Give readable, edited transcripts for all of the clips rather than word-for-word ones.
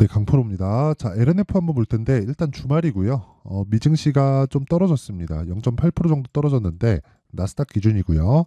네, 강프로입니다. 자, LNF 한번 볼 텐데 일단 주말이고요. 미증시가 좀 떨어졌습니다. 0.8% 정도 떨어졌는데 나스닥 기준이고요.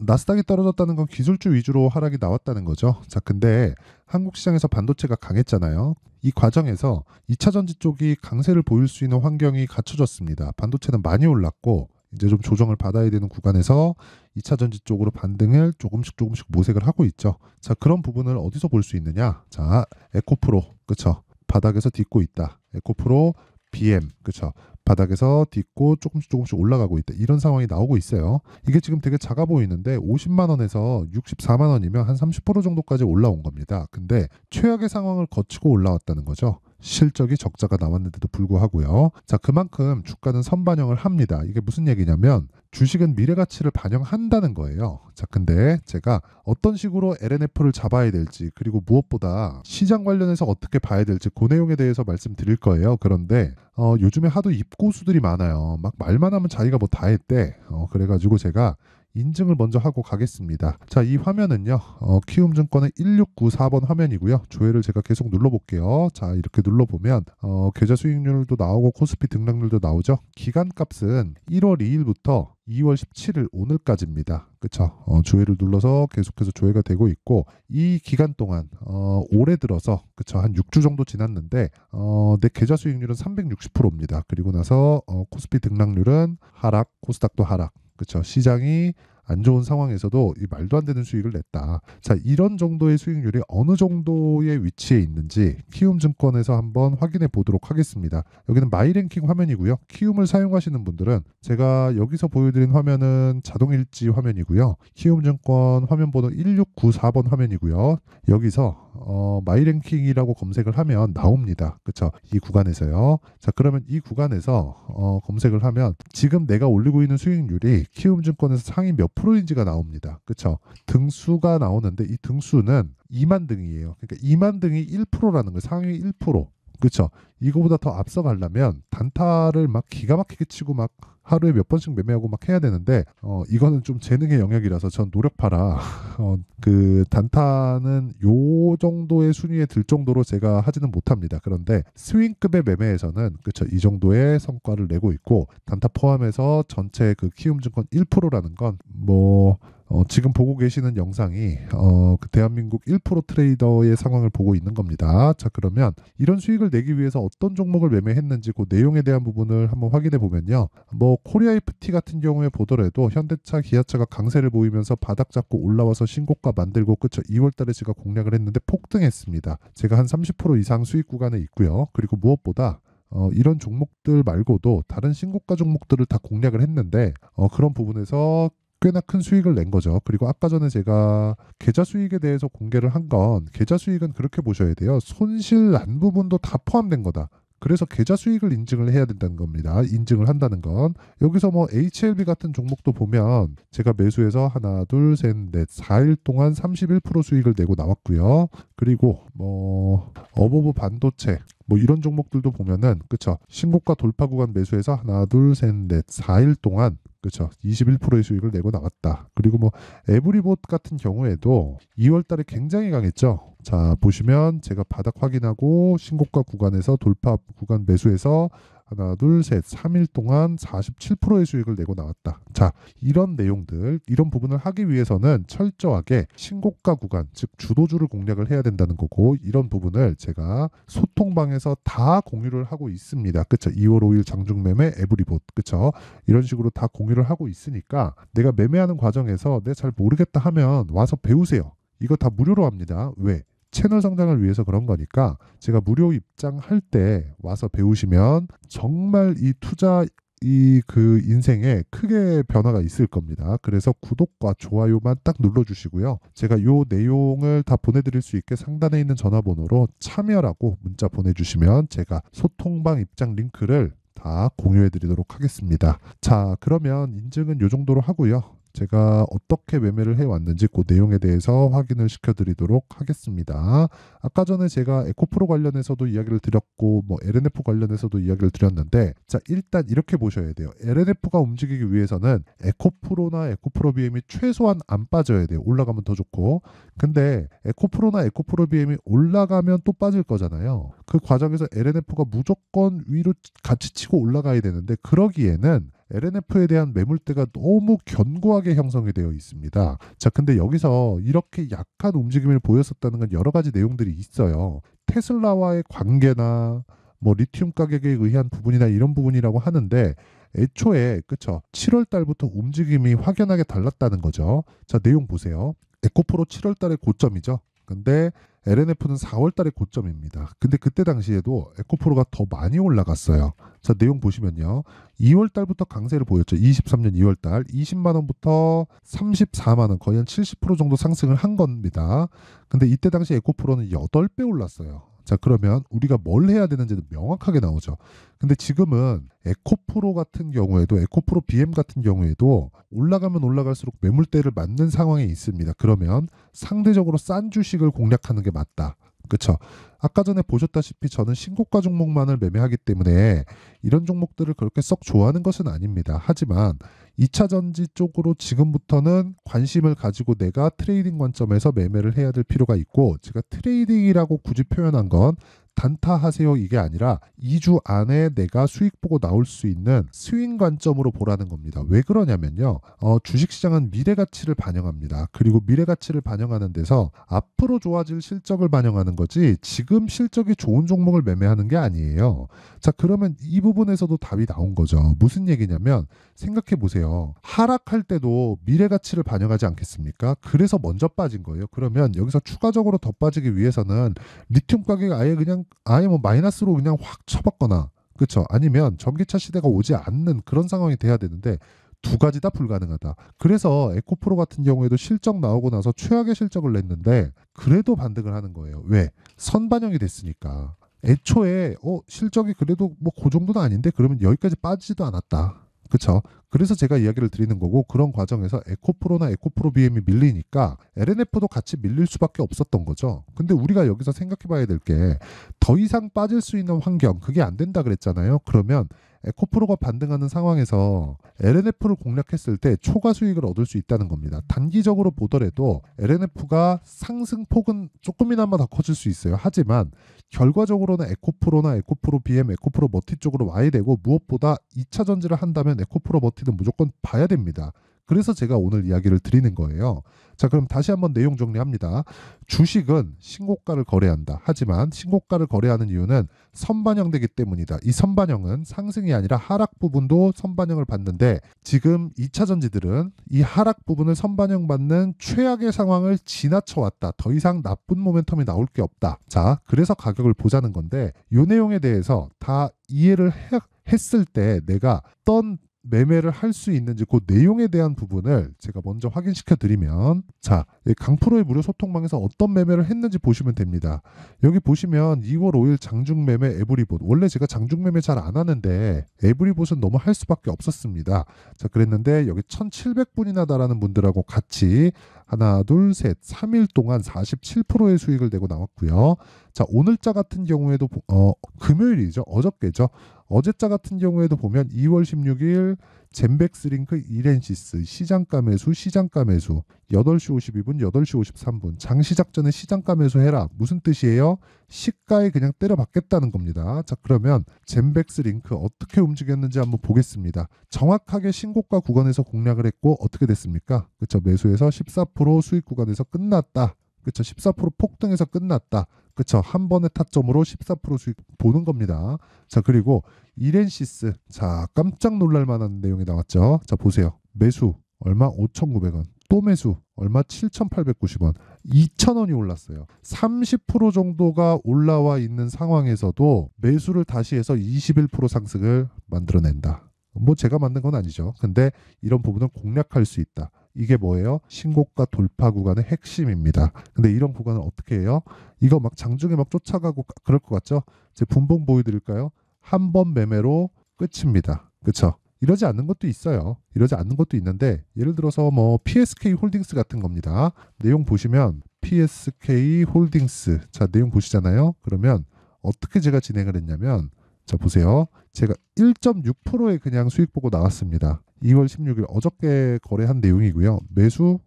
나스닥이 떨어졌다는 건 기술주 위주로 하락이 나왔다는 거죠. 자, 근데 한국 시장에서 반도체가 강했잖아요. 이 과정에서 2차 전지 쪽이 강세를 보일 수 있는 환경이 갖춰졌습니다. 반도체는 많이 올랐고 이제 좀 조정을 받아야 되는 구간에서 2차 전지 쪽으로 반등을 조금씩 모색을 하고 있죠. 자, 그런 부분을 어디서 볼 수 있느냐? 자, 에코프로, 그쵸? 바닥에서 딛고 있다. 에코프로, BM, 그쵸? 바닥에서 딛고 조금씩 올라가고 있다. 이런 상황이 나오고 있어요. 이게 지금 되게 작아 보이는데 50만 원에서 64만 원이면 한 30% 정도까지 올라온 겁니다. 근데 최악의 상황을 거치고 올라왔다는 거죠. 실적이 적자가 나왔는데도 불구하고요. 자, 그만큼 주가는 선반영을 합니다. 이게 무슨 얘기냐면 주식은 미래 가치를 반영한다는 거예요. 자, 근데 제가 어떤 식으로 LNF를 잡아야 될지, 그리고 무엇보다 시장 관련해서 어떻게 봐야 될지 그 내용에 대해서 말씀드릴 거예요. 그런데 요즘에 하도 입고수들이 많아요. 막 말만 하면 자기가 뭐 다 했대. 그래가지고 제가 인증을 먼저 하고 가겠습니다. 자, 이 화면은요, 키움증권의 1694번 화면이고요. 조회를 제가 계속 눌러볼게요. 자, 이렇게 눌러보면 계좌 수익률도 나오고 코스피 등락률도 나오죠. 기간값은 1월 2일부터 2월 17일 오늘까지입니다. 그쵸? 조회를 눌러서 계속해서 조회가 되고 있고, 이 기간 동안 올해 들어서 그쵸? 한 6주 정도 지났는데 내 계좌 수익률은 360%입니다. 그리고 나서 코스피 등락률은 하락, 코스닥도 하락. 그렇죠. 시장이 안 좋은 상황에서도 이 말도 안 되는 수익을 냈다. 자, 이런 정도의 수익률이 어느 정도의 위치에 있는지 키움증권에서 한번 확인해 보도록 하겠습니다. 여기는 마이랭킹 화면이고요. 키움을 사용하시는 분들은 제가 여기서 보여드린 화면은 자동일지 화면이고요. 키움증권 화면 번호 1694번 화면이고요. 여기서 마이랭킹이라고 검색을 하면 나옵니다. 그렇죠? 이 구간에서요. 자, 그러면 이 구간에서 검색을 하면 지금 내가 올리고 있는 수익률이 키움증권에서 상위 몇 프로인지가 나옵니다. 그렇죠? 등수가 나오는데 이 등수는 2만 등이에요. 그러니까 2만 등이 1%라는 거예요. 상위 1%. 그렇죠? 이거보다 더 앞서가려면 단타를 막 기가 막히게 치고 막 하루에 몇 번씩 매매하고 막 해야 되는데 이거는 좀 재능의 영역이라서 전 노력파라 그 단타는 요 정도의 순위에 들 정도로 제가 하지는 못합니다. 그런데 스윙급의 매매에서는 그쵸, 이 정도의 성과를 내고 있고, 단타 포함해서 전체 그 키움증권 1%라는 건 뭐 지금 보고 계시는 영상이 그 대한민국 1% 트레이더의 상황을 보고 있는 겁니다. 자, 그러면 이런 수익을 내기 위해서 어떤 종목을 매매했는지 그 내용에 대한 부분을 한번 확인해 보면요. 뭐 코리아 FT 같은 경우에 보더라도 현대차, 기아차가 강세를 보이면서 바닥 잡고 올라와서 신고가 만들고 그쵸, 2월 달에 제가 공략을 했는데 폭등했습니다. 제가 한 30% 이상 수익 구간에 있고요. 그리고 무엇보다 이런 종목들 말고도 다른 신고가 종목들을 다 공략을 했는데 그런 부분에서 꽤나 큰 수익을 낸 거죠. 그리고 아까 전에 제가 계좌 수익에 대해서 공개를 한 건, 계좌 수익은 그렇게 보셔야 돼요. 손실 난 부분도 다 포함된 거다. 그래서 계좌 수익을 인증을 해야 된다는 겁니다. 인증을 한다는 건. 여기서 뭐 HLB 같은 종목도 보면 제가 매수해서 하나, 둘, 셋, 넷, 4일 동안 31% 수익을 내고 나왔고요. 그리고 뭐 어버브 반도체 뭐 이런 종목들도 보면은 그쵸, 신고가 돌파 구간 매수해서 하나, 둘, 셋, 넷, 4일 동안 그렇죠. 21%의 수익을 내고 나갔다. 그리고 뭐 에브리봇 같은 경우에도 2월 달에 굉장히 강했죠. 자, 보시면 제가 바닥 확인하고 신고가 구간에서 돌파 구간 매수해서 하나, 둘, 셋, 3일 동안 47%의 수익을 내고 나왔다. 자, 이런 내용들, 이런 부분을 하기 위해서는 철저하게 신고가 구간, 즉 주도주를 공략을 해야 된다는 거고, 이런 부분을 제가 소통방에서 다 공유를 하고 있습니다. 그쵸? 2월 5일 장중매매 에브리봇, 그쵸? 이런 식으로 다 공유를 하고 있으니까 내가 매매하는 과정에서 내가 잘 모르겠다 하면 와서 배우세요. 이거 다 무료로 합니다. 왜? 채널 성장을 위해서 그런 거니까 제가 무료 입장할 때 와서 배우시면 정말 이 투자 이 그 인생에 크게 변화가 있을 겁니다. 그래서 구독과 좋아요만 딱 눌러주시고요. 제가 요 내용을 다 보내드릴 수 있게 상단에 있는 전화번호로 참여라고 문자 보내주시면 제가 소통방 입장 링크를 다 공유해 드리도록 하겠습니다. 자, 그러면 인증은 요 정도로 하고요. 제가 어떻게 매매를 해왔는지 그 내용에 대해서 확인을 시켜드리도록 하겠습니다. 아까 전에 제가 에코프로 관련해서도 이야기를 드렸고 뭐 LNF 관련해서도 이야기를 드렸는데, 자 일단 이렇게 보셔야 돼요. LNF가 움직이기 위해서는 에코프로나 에코프로 BM이 최소한 안 빠져야 돼요. 올라가면 더 좋고. 근데 에코프로나 에코프로 BM이 올라가면 또 빠질 거잖아요. 그 과정에서 LNF가 무조건 위로 같이 치고 올라가야 되는데, 그러기에는 LNF에 대한 매물대가 너무 견고하게 형성이 되어 있습니다. 자, 근데 여기서 이렇게 약한 움직임을 보였었다는 건 여러 가지 내용들이 있어요. 테슬라와의 관계나 뭐 리튬 가격에 의한 부분이나 이런 부분이라고 하는데, 애초에 그쵸 7월 달부터 움직임이 확연하게 달랐다는 거죠. 자, 내용 보세요. 에코프로 7월 달의 고점이죠. 근데 LNF는 4월 달의 고점입니다. 근데 그때 당시에도 에코프로가 더 많이 올라갔어요. 자, 내용 보시면요. 2월 달부터 강세를 보였죠. 23년 2월 달 20만 원부터 34만 원, 거의 한 70% 정도 상승을 한 겁니다. 근데 이때 당시 에코프로는 8배 올랐어요. 자, 그러면 우리가 뭘 해야 되는지는 명확하게 나오죠. 근데 지금은 에코프로 같은 경우에도, 에코프로 BM 같은 경우에도 올라가면 올라갈수록 매물대를 맞는 상황에 있습니다. 그러면 상대적으로 싼 주식을 공략하는 게 맞다. 그쵸? 아까 전에 보셨다시피 저는 신고가 종목만을 매매하기 때문에 이런 종목들을 그렇게 썩 좋아하는 것은 아닙니다. 하지만 2차 전지 쪽으로 지금부터는 관심을 가지고 내가 트레이딩 관점에서 매매를 해야 될 필요가 있고, 제가 트레이딩이라고 굳이 표현한 건 단타하세요 이게 아니라 2주 안에 내가 수익 보고 나올 수 있는 스윙 관점으로 보라는 겁니다. 왜 그러냐면요. 주식시장은 미래가치를 반영합니다. 그리고 미래가치를 반영하는 데서 앞으로 좋아질 실적을 반영하는 거지 지금 실적이 좋은 종목을 매매하는 게 아니에요. 자, 그러면 이 부분에서도 답이 나온 거죠. 무슨 얘기냐면 생각해 보세요. 하락할 때도 미래가치를 반영하지 않겠습니까? 그래서 먼저 빠진 거예요. 그러면 여기서 추가적으로 더 빠지기 위해서는 리튬 가격이 아예 뭐 마이너스로 그냥 확 쳐봤거나, 그렇죠? 아니면 전기차 시대가 오지 않는 그런 상황이 돼야 되는데 두 가지 다 불가능하다. 그래서 에코프로 같은 경우에도 실적 나오고 나서 최악의 실적을 냈는데 그래도 반등을 하는 거예요. 왜? 선반영이 됐으니까. 애초에 실적이 그래도 뭐 그 정도는 아닌데 그러면 여기까지 빠지지도 않았다. 그쵸? 그래서 제가 이야기를 드리는 거고, 그런 과정에서 에코프로나 에코프로 BM이 밀리니까 LNF도 같이 밀릴 수밖에 없었던 거죠. 근데 우리가 여기서 생각해 봐야 될 게, 더 이상 빠질 수 있는 환경, 그게 안 된다 그랬잖아요. 그러면 에코프로가 반등하는 상황에서 LNF를 공략했을 때 초과 수익을 얻을 수 있다는 겁니다. 단기적으로 보더라도 LNF가 상승폭은 조금이나마 더 커질 수 있어요. 하지만 결과적으로는 에코프로나 에코프로 BM, 에코프로 머티 쪽으로 와야 되고, 무엇보다 2차 전지를 한다면 에코프로 머티는 무조건 봐야 됩니다. 그래서 제가 오늘 이야기를 드리는 거예요. 자, 그럼 다시 한번 내용 정리합니다. 주식은 신고가를 거래한다. 하지만 신고가를 거래하는 이유는 선반영되기 때문이다. 이 선반영은 상승이 아니라 하락 부분도 선반영을 받는데, 지금 2차 전지들은 이 하락 부분을 선반영받는 최악의 상황을 지나쳐 왔다. 더 이상 나쁜 모멘텀이 나올 게 없다. 자, 그래서 가격을 보자는 건데, 이 내용에 대해서 다 이해를 했을 때 내가 어떤 매매를 할 수 있는지 그 내용에 대한 부분을 제가 먼저 확인시켜 드리면, 자, 강프로의 무료 소통방에서 어떤 매매를 했는지 보시면 됩니다. 여기 보시면 2월 5일 장중 매매 에브리봇, 원래 제가 장중 매매 잘 안 하는데 에브리봇은 너무 할 수밖에 없었습니다. 자, 그랬는데 여기 1700분이나 달하는 분들하고 같이 하나, 둘, 셋, 3일 동안 47%의 수익을 내고 나왔고요. 자, 오늘자 같은 경우에도 금요일이죠. 어저께죠. 어제자 같은 경우에도 보면 2월 16일 젠백스링크 이렌시스 시장가 매수 8시 52분 8시 53분 장시작 전에 시장가 매수해라. 무슨 뜻이에요? 시가에 그냥 때려박겠다는 겁니다. 자, 그러면 젠백스링크 어떻게 움직였는지 한번 보겠습니다. 정확하게 신고가 구간에서 공략을 했고 어떻게 됐습니까? 그쵸, 매수해서 14% 수익 구간에서 끝났다. 그쵸, 14% 폭등해서 끝났다. 그쵸, 한 번의 타점으로 14% 수익 보는 겁니다. 자, 그리고 이렌시스, 자, 깜짝 놀랄 만한 내용이 나왔죠. 자, 보세요. 매수 얼마? 5,900원. 또 매수 얼마? 7,890원. 2,000원이 올랐어요. 30% 정도가 올라와 있는 상황에서도 매수를 다시 해서 21% 상승을 만들어낸다. 뭐 제가 만든 건 아니죠. 근데 이런 부분을 공략할 수 있다. 이게 뭐예요? 신고가 돌파 구간의 핵심입니다. 근데 이런 구간을 어떻게 해요? 이거 막 장중에 막 쫓아가고 그럴 것 같죠? 제 분봉 보여드릴까요? 한 번 매매로 끝입니다. 그쵸? 이러지 않는 것도 있어요. 이러지 않는 것도 있는데 예를 들어서 뭐 PSK 홀딩스 같은 겁니다. 내용 보시면 PSK 홀딩스 자 내용 보시잖아요. 그러면 어떻게 제가 진행을 했냐면 자 보세요. 제가 1.6%의 그냥 수익 보고 나왔습니다. 2월 16일 어저께 거래한 내용이고요. 매수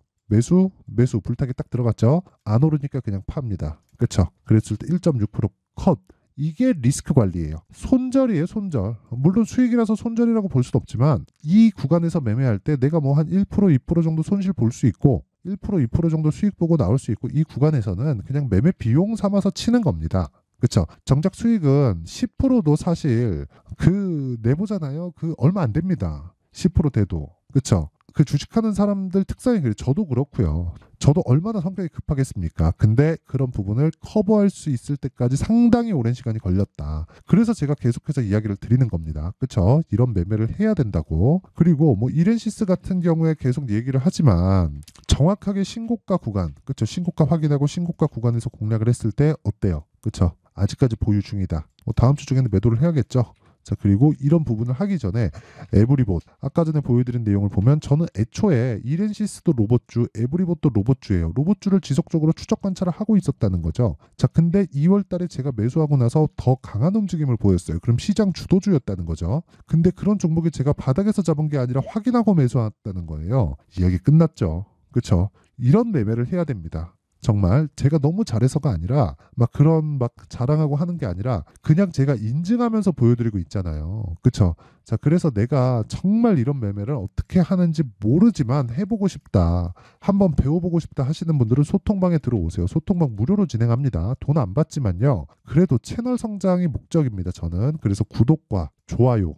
불타기 딱 들어갔죠. 안 오르니까 그냥 팝니다. 그렇죠? 그랬을 때 1.6% 컷. 이게 리스크 관리예요. 손절이에요, 손절. 물론 수익이라서 손절이라고 볼 수도 없지만 이 구간에서 매매할 때 내가 뭐 한 1%, 2% 정도 손실 볼 수 있고 1%, 2% 정도 수익 보고 나올 수 있고 이 구간에서는 그냥 매매 비용 삼아서 치는 겁니다. 그렇죠. 정작 수익은 10%도 사실 그 내보잖아요. 그 얼마 안 됩니다. 10% 돼도. 그렇죠. 그 주식하는 사람들 특성이 그래요. 저도 그렇고요. 저도 얼마나 성격이 급하겠습니까? 근데 그런 부분을 커버할 수 있을 때까지 상당히 오랜 시간이 걸렸다. 그래서 제가 계속해서 이야기를 드리는 겁니다. 그렇죠? 이런 매매를 해야 된다고. 그리고 뭐 이렌시스 같은 경우에 계속 얘기를 하지만 정확하게 신고가 구간, 그렇죠? 신고가 확인하고 신고가 구간에서 공략을 했을 때 어때요? 그렇죠? 아직까지 보유 중이다. 뭐 다음 주 중에는 매도를 해야겠죠. 자 그리고 이런 부분을 하기 전에 에브리봇 아까 전에 보여드린 내용을 보면 저는 애초에 이렌시스도 로봇주, 에브리봇도 로봇주예요. 로봇주를 지속적으로 추적 관찰을 하고 있었다는 거죠. 자 근데 2월 달에 제가 매수하고 나서 더 강한 움직임을 보였어요. 그럼 시장 주도주였다는 거죠. 근데 그런 종목이 제가 바닥에서 잡은 게 아니라 확인하고 매수했다는 거예요. 이야기 끝났죠. 그렇죠? 이런 매매를 해야 됩니다. 정말 제가 너무 잘해서가 아니라 막 그런 막 자랑하고 하는 게 아니라 그냥 제가 인증하면서 보여드리고 있잖아요. 그쵸? 자, 그래서 내가 정말 이런 매매를 어떻게 하는지 모르지만 해보고 싶다. 한번 배워보고 싶다 하시는 분들은 소통방에 들어오세요. 소통방 무료로 진행합니다. 돈 안 받지만요. 그래도 채널 성장이 목적입니다. 저는. 그래서 구독과 좋아요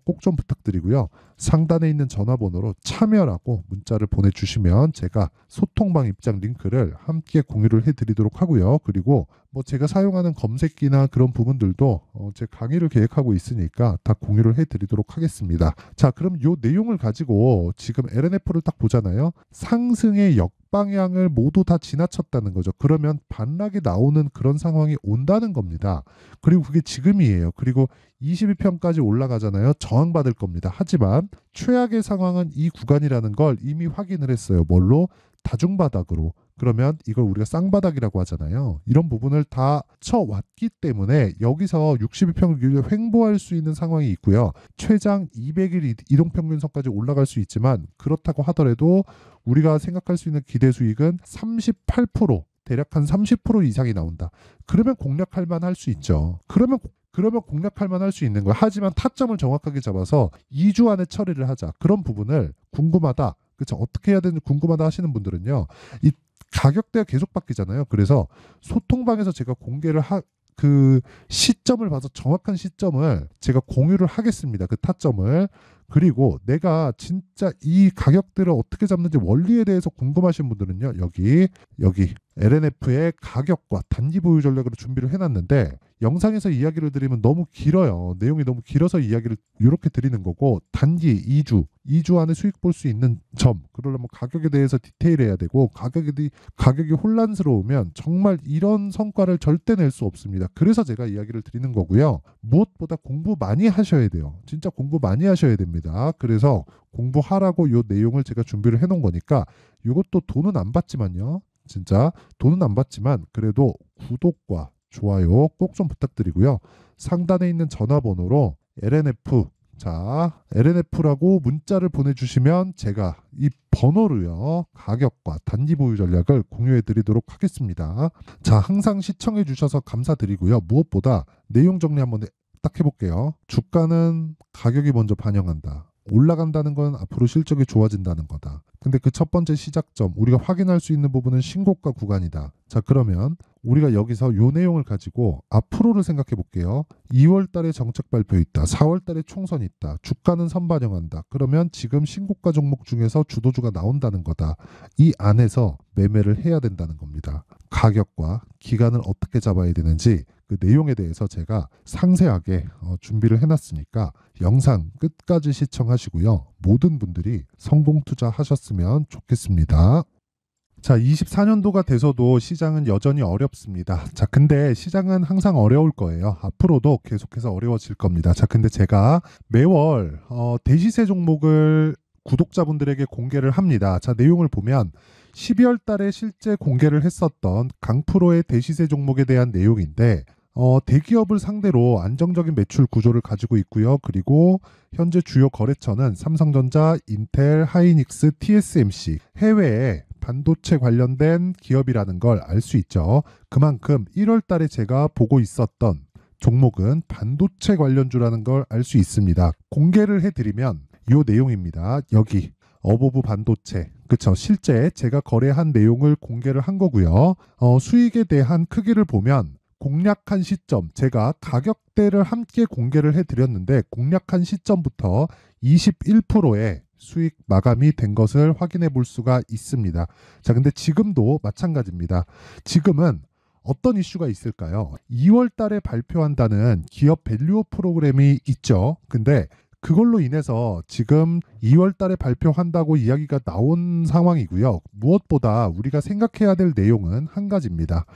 꼭 좀 부탁드리고요. 상단에 있는 전화번호로 참여라고 문자를 보내주시면 제가 소통방 입장 링크를 함께 공유를 해드리도록 하고요. 그리고 뭐 제가 사용하는 검색기나 그런 부분들도 제 강의를 계획하고 있으니까 다 공유를 해드리도록 하겠습니다. 자, 그럼 요 내용을 가지고 지금 LNF를 딱 보잖아요. 상승의 역방향을 모두 다 지나쳤다는 거죠. 그러면 반락이 나오는 그런 상황이 온다는 겁니다. 그리고 그게 지금이에요. 그리고 22편까지 올라가잖아요. 저항받을 겁니다. 하지만 최악의 상황은 이 구간이라는 걸 이미 확인을 했어요. 뭘로? 다중바닥으로. 그러면 이걸 우리가 쌍바닥이라고 하잖아요. 이런 부분을 다 쳐왔기 때문에 여기서 62평을 횡보할 수 있는 상황이 있고요. 최장 200일 이동평균선까지 올라갈 수 있지만 그렇다고 하더라도 우리가 생각할 수 있는 기대 수익은 38%, 대략 한 30% 이상이 나온다. 그러면 공략할 만할 수 있죠. 그러면 공략할 만할 수 있는 거예요. 하지만 타점을 정확하게 잡아서 2주 안에 처리를 하자. 그런 부분을 궁금하다. 그렇죠. 어떻게 해야 되는지 궁금하다 하시는 분들은요. 이 가격대가 계속 바뀌잖아요. 그래서 소통방에서 제가 공개를 그 시점을 봐서 정확한 시점을 제가 공유를 하겠습니다. 그 타점을. 그리고 내가 진짜 이 가격대를 어떻게 잡는지 원리에 대해서 궁금하신 분들은요. 여기 LNF의 가격과 단기 보유 전략으로 준비를 해놨는데 영상에서 이야기를 드리면 너무 길어요. 내용이 너무 길어서 이야기를 이렇게 드리는 거고 단기 2주 안에 수익 볼 수 있는 점 그러려면 가격에 대해서 디테일해야 되고 가격이 혼란스러우면 정말 이런 성과를 절대 낼 수 없습니다. 그래서 제가 이야기를 드리는 거고요. 무엇보다 공부 많이 하셔야 돼요. 진짜 공부 많이 하셔야 됩니다. 그래서 공부하라고 이 내용을 제가 준비를 해놓은 거니까 이것도 돈은 안 받지만요. 진짜 돈은 안 받지만 그래도 구독과 좋아요 꼭 좀 부탁드리고요. 상단에 있는 전화번호로 LNF라고 문자를 보내주시면 제가 이 번호로요 가격과 단기 보유 전략을 공유해 드리도록 하겠습니다. 자, 항상 시청해 주셔서 감사드리고요. 무엇보다 내용 정리 한번 딱 해볼게요. 주가는 가격이 먼저 반영한다. 올라간다는 건 앞으로 실적이 좋아진다는 거다. 근데 그 첫 번째 시작점, 우리가 확인할 수 있는 부분은 신고가 구간이다. 자, 그러면 우리가 여기서 요 내용을 가지고 앞으로를 생각해 볼게요. 2월 달에 정책 발표 있다. 4월 달에 총선 있다. 주가는 선반영한다. 그러면 지금 신고가 종목 중에서 주도주가 나온다는 거다. 이 안에서 매매를 해야 된다는 겁니다. 가격과 기간을 어떻게 잡아야 되는지 그 내용에 대해서 제가 상세하게 준비를 해놨으니까 영상 끝까지 시청하시고요. 모든 분들이 성공 투자하셨으면 좋겠습니다. 자, 24년도가 돼서도 시장은 여전히 어렵습니다. 자, 근데 시장은 항상 어려울 거예요. 앞으로도 계속해서 어려워질 겁니다. 자, 근데 제가 매월 대시세 종목을 구독자분들에게 공개를 합니다. 자, 내용을 보면 12월 달에 실제 공개를 했었던 강프로의 대시세 종목에 대한 내용인데 대기업을 상대로 안정적인 매출 구조를 가지고 있고요. 그리고 현재 주요 거래처는 삼성전자, 인텔, 하이닉스, TSMC, 해외에 반도체 관련된 기업이라는 걸 알 수 있죠. 그만큼 1월 달에 제가 보고 있었던 종목은 반도체 관련주라는 걸 알 수 있습니다. 공개를 해드리면 이 내용입니다. 여기 어보브 반도체, 그쵸? 실제 제가 거래한 내용을 공개를 한 거고요. 수익에 대한 크기를 보면 공략한 시점, 제가 가격대를 함께 공개를 해드렸는데 공략한 시점부터 21%의 수익 마감이 된 것을 확인해 볼 수가 있습니다. 자, 근데 지금도 마찬가지입니다. 지금은 어떤 이슈가 있을까요? 2월 달에 발표한다는 기업 밸류업 프로그램이 있죠. 근데 그걸로 인해서 지금 2월 달에 발표한다고 이야기가 나온 상황이고요. 무엇보다 우리가 생각해야 될 내용은 한 가지입니다.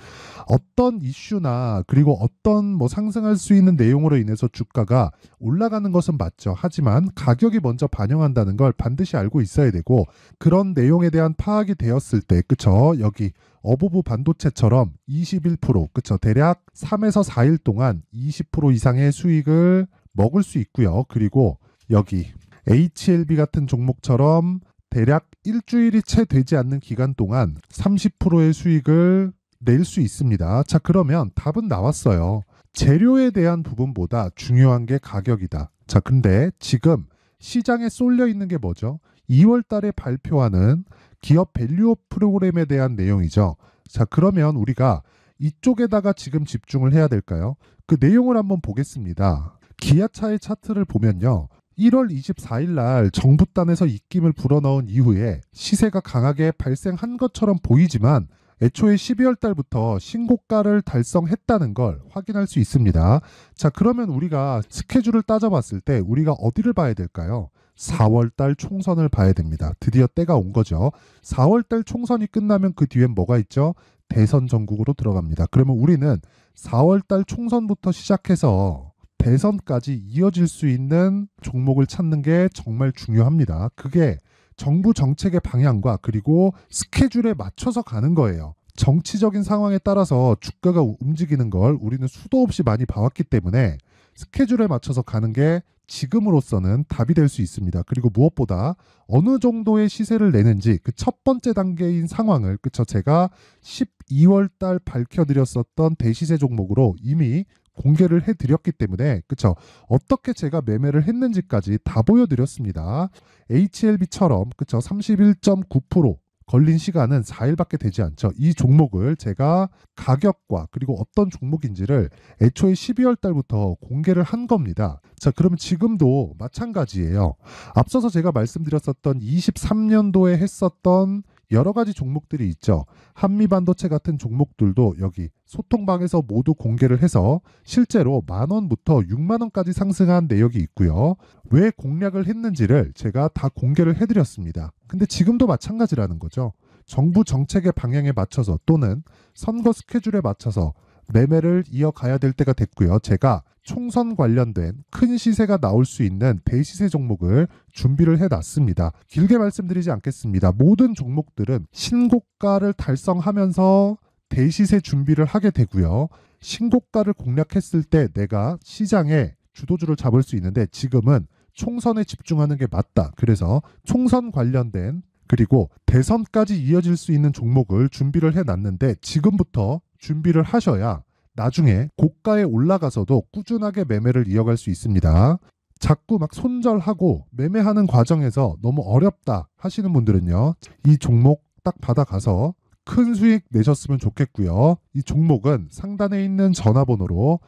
어떤 이슈나 그리고 어떤 상승할 수 있는 내용으로 인해서 주가가 올라가는 것은 맞죠. 하지만 가격이 먼저 반영한다는 걸 반드시 알고 있어야 되고, 그런 내용에 대한 파악이 되었을 때, 그쵸? 여기 어보브 반도체처럼 21%, 그쵸? 대략 3에서 4일 동안 20% 이상의 수익을 먹을 수 있고요. 그리고 여기 HLB 같은 종목처럼 대략 일주일이 채 되지 않는 기간 동안 30%의 수익을 낼 수 있습니다. 자, 그러면 답은 나왔어요. 재료에 대한 부분보다 중요한 게 가격이다. 자, 근데 지금 시장에 쏠려 있는 게 뭐죠? 2월 달에 발표하는 기업 밸류업 프로그램에 대한 내용이죠. 자, 그러면 우리가 이쪽에다가 지금 집중을 해야 될까요? 그 내용을 한번 보겠습니다. 기아차의 차트를 보면요. 1월 24일 날 정부단에서 입김을 불어넣은 이후에 시세가 강하게 발생한 것처럼 보이지만 애초에 12월 달부터 신고가를 달성했다는 걸 확인할 수 있습니다. 자, 그러면 우리가 스케줄을 따져봤을 때 우리가 어디를 봐야 될까요? 4월 달 총선을 봐야 됩니다. 드디어 때가 온 거죠. 4월 달 총선이 끝나면 그 뒤엔 뭐가 있죠? 대선 전국으로 들어갑니다. 그러면 우리는 4월 달 총선부터 시작해서 대선까지 이어질 수 있는 종목을 찾는 게 정말 중요합니다. 그게 정부 정책의 방향과 그리고 스케줄에 맞춰서 가는 거예요. 정치적인 상황에 따라서 주가가 움직이는 걸 우리는 수도 없이 많이 봐왔기 때문에 스케줄에 맞춰서 가는 게 지금으로서는 답이 될 수 있습니다. 그리고 무엇보다 어느 정도의 시세를 내는지 그 첫 번째 단계인 상황을, 그쵸? 제가 12월 달 밝혀드렸었던 대시세 종목으로 이미 공개를 해드렸기 때문에, 그쵸? 어떻게 제가 매매를 했는지까지 다 보여드렸습니다. HLB처럼, 그쵸? 31.9% 걸린 시간은 4일밖에 되지 않죠. 이 종목을 제가 가격과 그리고 어떤 종목인지를 애초에 12월 달부터 공개를 한 겁니다. 자, 그러면 지금도 마찬가지예요. 앞서서 제가 말씀드렸었던 23년도에 했었던 여러 가지 종목들이 있죠. 한미반도체 같은 종목들도 여기 소통방에서 모두 공개를 해서 실제로 10,000원부터 60,000원까지 상승한 내역이 있고요. 왜 공략을 했는지를 제가 다 공개를 해드렸습니다. 근데 지금도 마찬가지라는 거죠. 정부 정책의 방향에 맞춰서 또는 선거 스케줄에 맞춰서 매매를 이어가야 될 때가 됐고요. 제가 총선 관련된 큰 시세가 나올 수 있는 대시세 종목을 준비를 해놨습니다. 길게 말씀드리지 않겠습니다. 모든 종목들은 신고가를 달성하면서 대시세 준비를 하게 되고요. 신고가를 공략했을 때 내가 시장에 주도주를 잡을 수 있는데 지금은 총선에 집중하는 게 맞다. 그래서 총선 관련된 그리고 대선까지 이어질 수 있는 종목을 준비를 해놨는데 지금부터 준비를 하셔야 나중에 고가에 올라가서도 꾸준하게 매매를 이어갈 수 있습니다. 자꾸 막 손절하고 매매하는 과정에서 너무 어렵다 하시는 분들은요. 이 종목 딱 받아가서 큰 수익 내셨으면 좋겠고요. 이 종목은 상단에 있는 전화번호로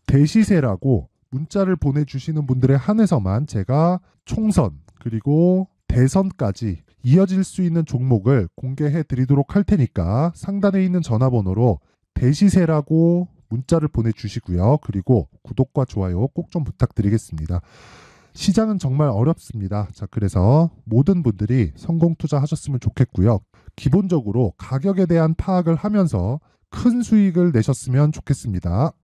대시세라고 문자를 보내주시는 분들에 한해서만 제가 총선 그리고 대선까지 이어질 수 있는 종목을 공개해 드리도록 할 테니까 상단에 있는 전화번호로 대시세라고 문자를 보내주시고요. 그리고 구독과 좋아요 꼭 좀 부탁드리겠습니다. 시장은 정말 어렵습니다. 자, 그래서 모든 분들이 성공 투자하셨으면 좋겠고요. 기본적으로 가격에 대한 파악을 하면서 큰 수익을 내셨으면 좋겠습니다.